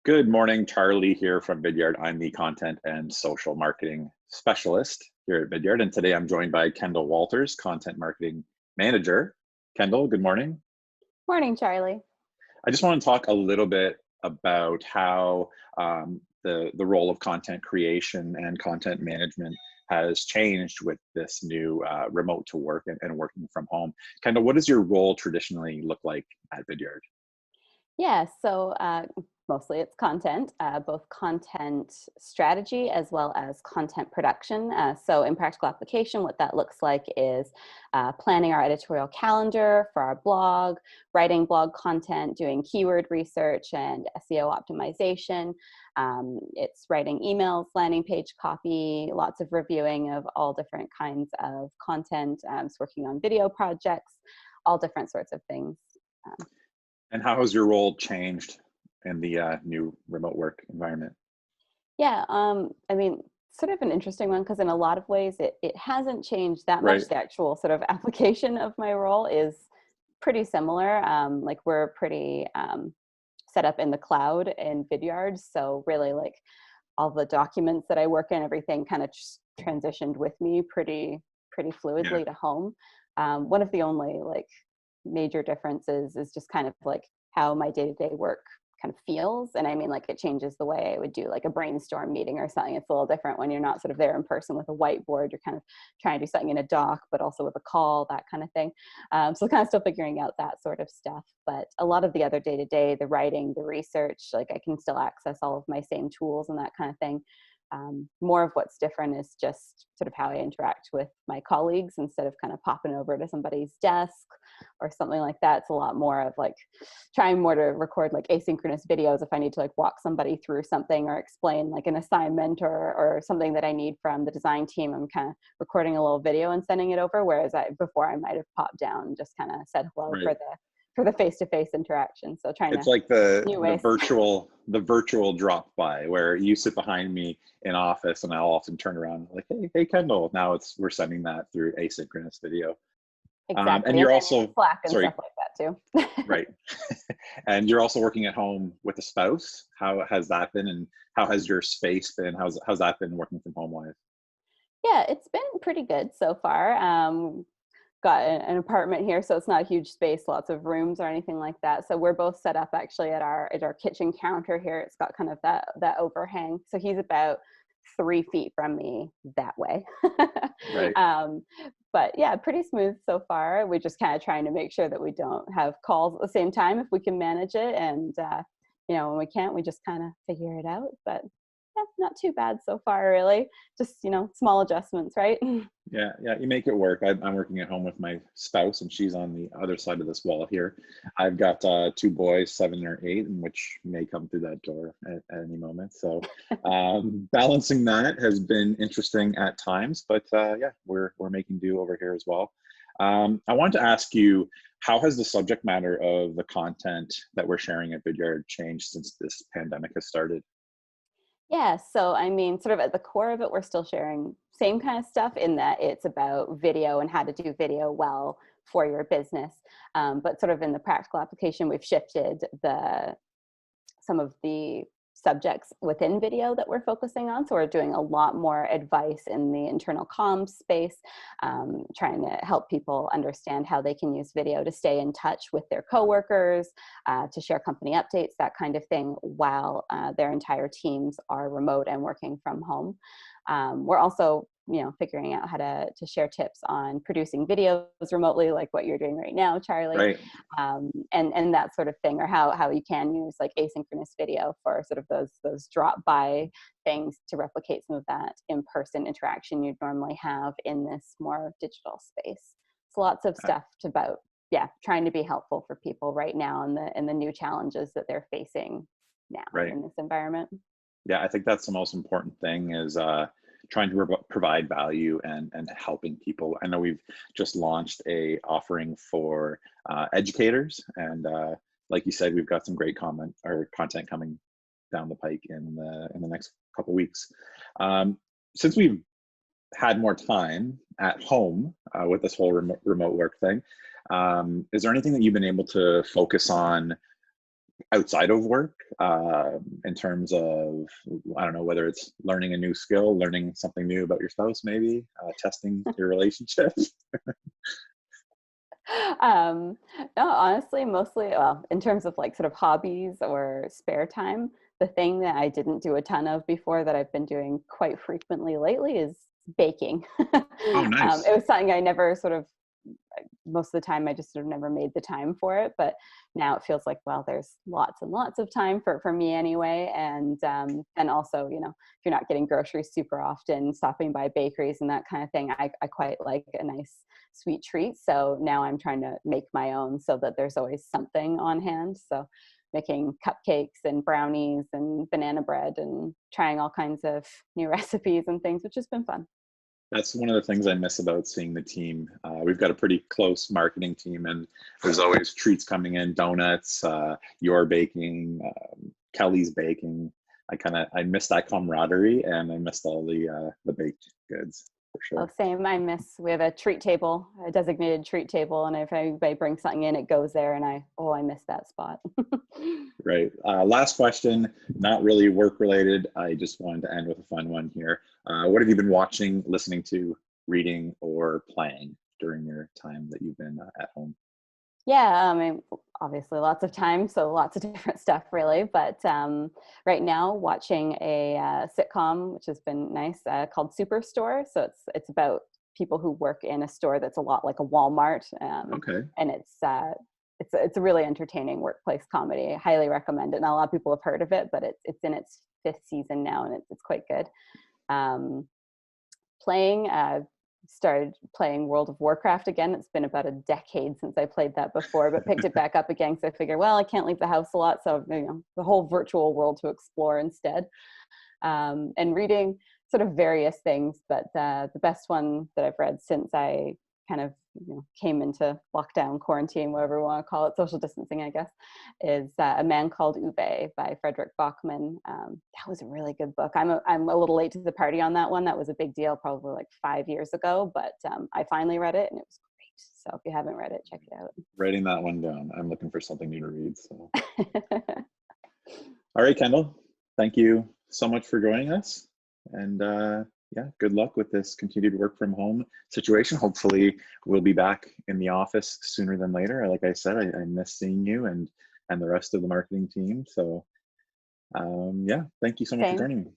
Good morning, Charlie here from Vidyard. I'm the content and social marketing specialist here at Vidyard, and today I'm joined by Kendall Walters, content marketing manager. Kendall, good morning. Morning, Charlie. I just want to talk a little bit about how the role of content creation and content management has changed with this new remote to work and working from home. Kendall, what does your role traditionally look like at Vidyard? Yeah, so mostly it's content, both content strategy as well as content production. So in practical application, what that looks like is planning our editorial calendar for our blog, writing blog content, doing keyword research and SEO optimization. It's writing emails, landing page copy, lots of reviewing of all different kinds of content. It's working on video projects, all different sorts of things. And how has your role changed in the new remote work environment? Yeah, I mean, sort of an interesting one because in a lot of ways it hasn't changed that much. Right. The actual sort of application of my role is pretty similar. Like we're pretty set up in the cloud in Vidyard, so really like all the documents that I work in, everything kind of transitioned with me pretty Yeah. fluidly to home. One of the only like major differences is just kind of like how my day-to-day work kind of feels. And I mean, like it changes the way I would do like a brainstorm meeting or something. It's a little different when you're not sort of there in person with a whiteboard. You're kind of trying to do something in a doc, but also with a call, that kind of thing. So kind of still figuring out that sort of stuff. But a lot of the other day-to-day, the writing, the research, like I can still access all of my same tools and that kind of thing. More of what's different is just sort of how I interact with my colleagues instead of kind of popping over to somebody's desk or something like that. It's a lot more of like trying more to record like asynchronous videos if I need to like walk somebody through something or explain like an assignment or something that I need from the design team. I'm kind of recording a little video and sending it over, whereas before I might have popped down and just kind of said hello Right. for the face-to-face interaction. So trying It's to like the new the ways. virtual drop by where you sit behind me in office and I'll often turn around like, hey Kendall. Now we're sending that through asynchronous video. And Exactly. you're And then also Slack and sorry, stuff like that too. right. And you're also working at home with a spouse. How has that been, and how has your space been? How's that been working from home wise? Yeah, it's been pretty good so far. Got an apartment here, so it's not a huge space, lots of rooms or anything like that. So we're both set up actually at our kitchen counter here. It's got kind of that overhang. So he's about 3 feet from me that way. Right. um, but yeah, pretty smooth so far. We're just kind of trying to make sure that we don't have calls at the same time if we can manage it. And when we can't, we just kind of figure it out. But yeah, not too bad so far, really. Just small adjustments, right? Yeah, you make it work. I'm working at home with my spouse, and she's on the other side of this wall here. I've got two boys, 7 or 8, and which may come through that door at any moment. So balancing that has been interesting at times, but yeah, we're making do over here as well. I wanted to ask you, how has the subject matter of the content that we're sharing at Vidyard changed since this pandemic has started? Yeah, so I mean, sort of at the core of it, we're still sharing same kind of stuff in that it's about video and how to do video well for your business. But sort of in the practical application, we've shifted some of the subjects within video that we're focusing on. So we're doing a lot more advice in the internal comms space, trying to help people understand how they can use video to stay in touch with their coworkers, to share company updates, that kind of thing, while their entire teams are remote and working from home. We're also figuring out how to share tips on producing videos remotely, like what you're doing right now, Charlie, Right. and that sort of thing, or how you can use like asynchronous video for sort of those drop by things to replicate some of that in-person interaction you'd normally have in this more digital space. So lots of stuff about trying to be helpful for people right now and the new challenges that they're facing now Right. in this environment. Yeah, I think that's the most important thing is trying to provide value and helping people. I know we've just launched a offering for educators, and like you said, we've got some great content coming down the pike in the next couple weeks. Since we've had more time at home with this whole remote work thing, is there anything that you've been able to focus on outside of work, in terms of, I don't know, whether it's learning a new skill, learning something new about your spouse, maybe testing your relationship? um, no, honestly, mostly, well, in terms of like sort of hobbies or spare time, the thing that I didn't do a ton of before that I've been doing quite frequently lately is baking. Oh, nice. It was something I never sort of, most of the time I just sort of never made the time for it, but now it feels like, well, there's lots and lots of time for me anyway. And also, you know, if you're not getting groceries super often, stopping by bakeries and that kind of thing, I quite like a nice sweet treat. So now I'm trying to make my own so that there's always something on hand. So making cupcakes and brownies and banana bread and trying all kinds of new recipes and things, which has been fun. That's one of the things I miss about seeing the team. We've got a pretty close marketing team, and there's always treats coming in, donuts, you're baking, Kelly's baking. I miss that camaraderie, and I missed all the baked goods for Oh, sure. same. We have a treat table, a designated treat table. And if anybody brings something in, it goes there. And I miss that spot. Right. Last question, not really work related. I just wanted to end with a fun one here. What have you been watching, listening to, reading, or playing during your time that you've been at home? Yeah, I mean, obviously lots of time, so lots of different stuff really. But right now, watching a sitcom, which has been nice, called Superstore. So it's about people who work in a store that's a lot like a Walmart, Okay. and it's a really entertaining workplace comedy. I highly recommend it. Not a lot of people have heard of it, but it's in its fifth season now, and it's quite good. Um, Playing. Started playing World of Warcraft again. It's been about a decade since I played that before, but picked it back up again. So I figured, well, I can't leave the house a lot, so you know, the whole virtual world to explore instead. And reading sort of various things, but the best one that I've read since I kind of came into lockdown, quarantine, whatever we want to call it, social distancing, I guess, is A Man Called Ube by Frederick Bachman. That was a really good book. I'm a little late to the party on that one. That was a big deal, probably like 5 years ago, but I finally read it and it was great. So if you haven't read it, check it out. Writing that one down. I'm looking for something new to read. So, all right, Kendall, thank you so much for joining us. And yeah, good luck with this continued work from home situation. Hopefully we'll be back in the office sooner than later. Like I said, I miss seeing you and the rest of the marketing team. So yeah, thank you so much for Same. joining me.